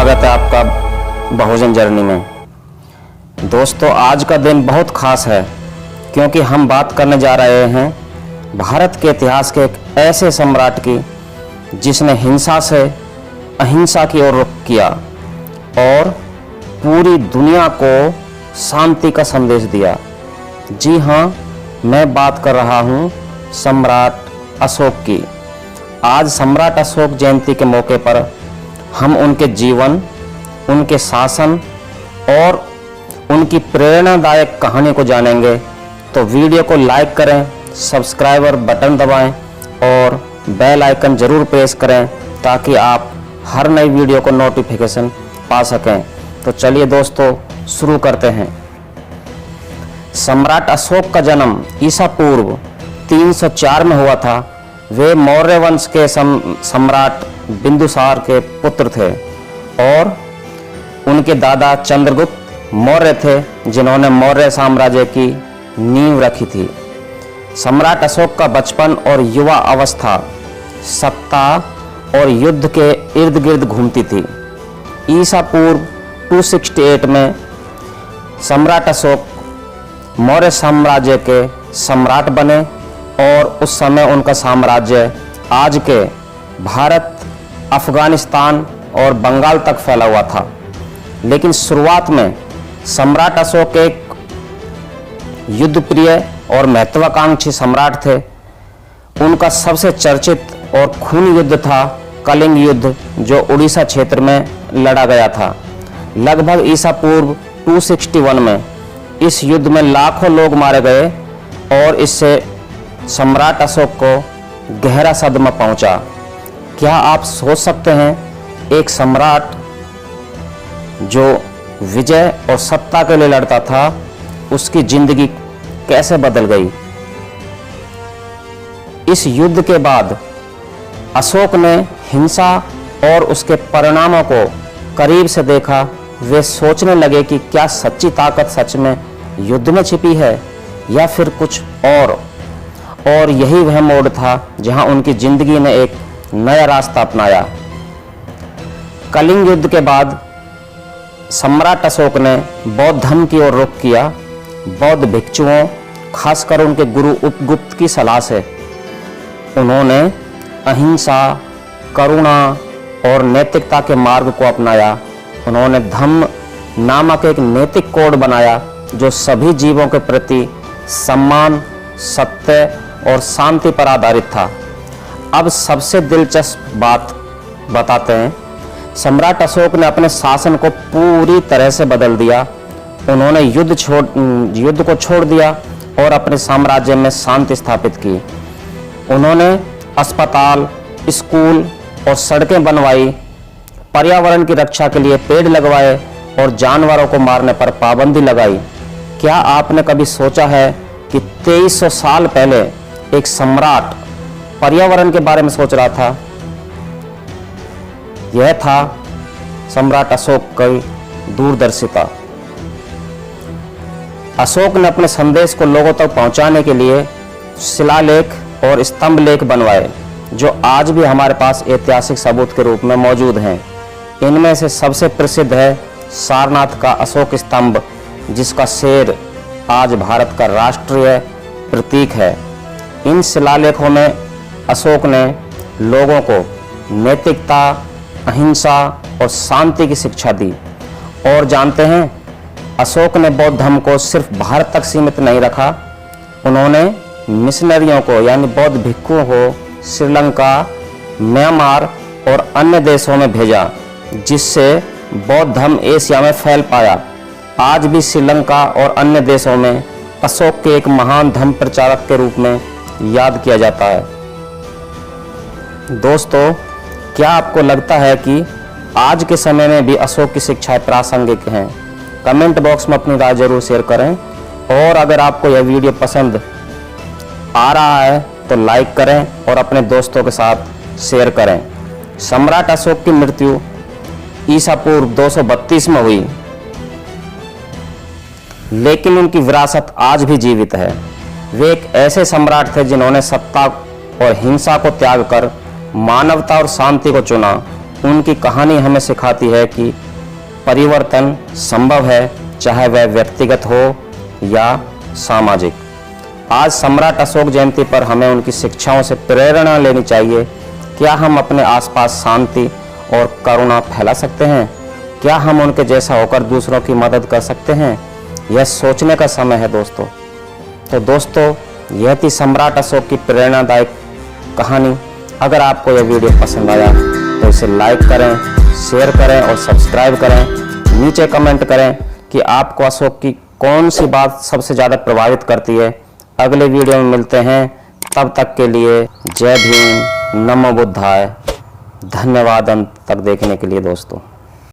स्वागत है आपका बहुजन जर्नी में। दोस्तों, आज का दिन बहुत खास है क्योंकि हम बात करने जा रहे हैं भारत के इतिहास के एक ऐसे सम्राट की जिसने हिंसा से अहिंसा की ओर रुख किया और पूरी दुनिया को शांति का संदेश दिया। जी हाँ, मैं बात कर रहा हूँ सम्राट अशोक की। आज सम्राट अशोक जयंती के मौके पर हम उनके जीवन, उनके शासन और उनकी प्रेरणादायक कहानी को जानेंगे। तो वीडियो को लाइक करें, सब्सक्राइबर बटन दबाएं और बेल आइकन जरूर प्रेस करें ताकि आप हर नई वीडियो को नोटिफिकेशन पा सकें। तो चलिए दोस्तों, शुरू करते हैं। सम्राट अशोक का जन्म ईसा पूर्व 304 में हुआ था। वे मौर्य वंश के सम्राट बिंदुसार के पुत्र थे और उनके दादा चंद्रगुप्त मौर्य थे जिन्होंने मौर्य साम्राज्य की नींव रखी थी। सम्राट अशोक का बचपन और युवा अवस्था सत्ता और युद्ध के इर्द गिर्द घूमती थी। ईसा पूर्व 268 में सम्राट अशोक मौर्य साम्राज्य के सम्राट बने और उस समय उनका साम्राज्य आज के भारत, अफगानिस्तान और बंगाल तक फैला हुआ था। लेकिन शुरुआत में सम्राट अशोक एक युद्धप्रिय और महत्वाकांक्षी सम्राट थे। उनका सबसे चर्चित और खूनी युद्ध था कलिंग युद्ध, जो उड़ीसा क्षेत्र में लड़ा गया था। लगभग ईसा पूर्व 261 में इस युद्ध में लाखों लोग मारे गए और इससे सम्राट अशोक को गहरा सदमा पहुंचा। क्या आप सोच सकते हैं, एक सम्राट जो विजय और सत्ता के लिए लड़ता था, उसकी जिंदगी कैसे बदल गई। इस युद्ध के बाद अशोक ने हिंसा और उसके परिणामों को करीब से देखा। वे सोचने लगे कि क्या सच्ची ताकत सच में युद्ध में छिपी है या फिर कुछ और यही वह मोड़ था जहां उनकी जिंदगी ने एक नया रास्ता अपनाया। कलिंग युद्ध के बाद सम्राट अशोक ने बौद्ध धर्म की ओर रुख किया। बौद्ध भिक्षुओं, खासकर उनके गुरु उपगुप्त की सलाह से उन्होंने अहिंसा, करुणा और नैतिकता के मार्ग को अपनाया। उन्होंने धम्म नामक एक नैतिक कोड बनाया जो सभी जीवों के प्रति सम्मान, सत्य और शांति पर आधारित था। अब सबसे दिलचस्प बात बताते हैं। सम्राट अशोक ने अपने शासन को पूरी तरह से बदल दिया। उन्होंने युद्ध को छोड़ दिया और अपने साम्राज्य में शांति स्थापित की। उन्होंने अस्पताल, स्कूल और सड़कें बनवाई, पर्यावरण की रक्षा के लिए पेड़ लगवाए और जानवरों को मारने पर पाबंदी लगाई। क्या आपने कभी सोचा है कि 2300 साल पहले एक सम्राट पर्यावरण के बारे में सोच रहा था? यह था सम्राट अशोक की दूरदर्शिता। अशोक ने अपने संदेश को लोगों तक पहुंचाने के लिए शिलालेख और स्तंभ लेख बनवाए जो आज भी हमारे पास ऐतिहासिक सबूत के रूप में मौजूद हैं। इनमें से सबसे प्रसिद्ध है सारनाथ का अशोक स्तंभ, जिसका शेर आज भारत का राष्ट्रीय प्रतीक है। इन शिलालेखों में अशोक ने लोगों को नैतिकता, अहिंसा और शांति की शिक्षा दी। और जानते हैं, अशोक ने बौद्ध धर्म को सिर्फ भारत तक सीमित नहीं रखा। उन्होंने मिशनरियों को यानी बौद्ध भिक्षुओं को श्रीलंका, म्यांमार और अन्य देशों में भेजा, जिससे बौद्ध धर्म एशिया में फैल पाया। आज भी श्रीलंका और अन्य देशों में अशोक के एक महान धर्म प्रचारक के रूप में याद किया जाता है। दोस्तों, क्या आपको लगता है कि आज के समय में भी अशोक की शिक्षाएं प्रासंगिक हैं? कमेंट बॉक्स में अपनी राय जरूर शेयर करें और अगर आपको यह वीडियो पसंद आ रहा है तो लाइक करें और अपने दोस्तों के साथ शेयर करें। सम्राट अशोक की मृत्यु ईसा पूर्व 232 में हुई, लेकिन उनकी विरासत आज भी जीवित है। वे एक ऐसे सम्राट थे जिन्होंने सत्ता और हिंसा को त्याग कर मानवता और शांति को चुना। उनकी कहानी हमें सिखाती है कि परिवर्तन संभव है, चाहे वह व्यक्तिगत हो या सामाजिक। आज सम्राट अशोक जयंती पर हमें उनकी शिक्षाओं से प्रेरणा लेनी चाहिए। क्या हम अपने आसपास शांति और करुणा फैला सकते हैं? क्या हम उनके जैसा होकर दूसरों की मदद कर सकते हैं? यह सोचने का समय है दोस्तों। तो दोस्तों, यह थी सम्राट अशोक की प्रेरणादायक कहानी। अगर आपको यह वीडियो पसंद आया तो इसे लाइक करें, शेयर करें और सब्सक्राइब करें। नीचे कमेंट करें कि आपको अशोक की कौन सी बात सबसे ज़्यादा प्रभावित करती है। अगले वीडियो में मिलते हैं, तब तक के लिए जय भीम, नमो बुद्धाय। धन्यवाद अंत तक देखने के लिए दोस्तों।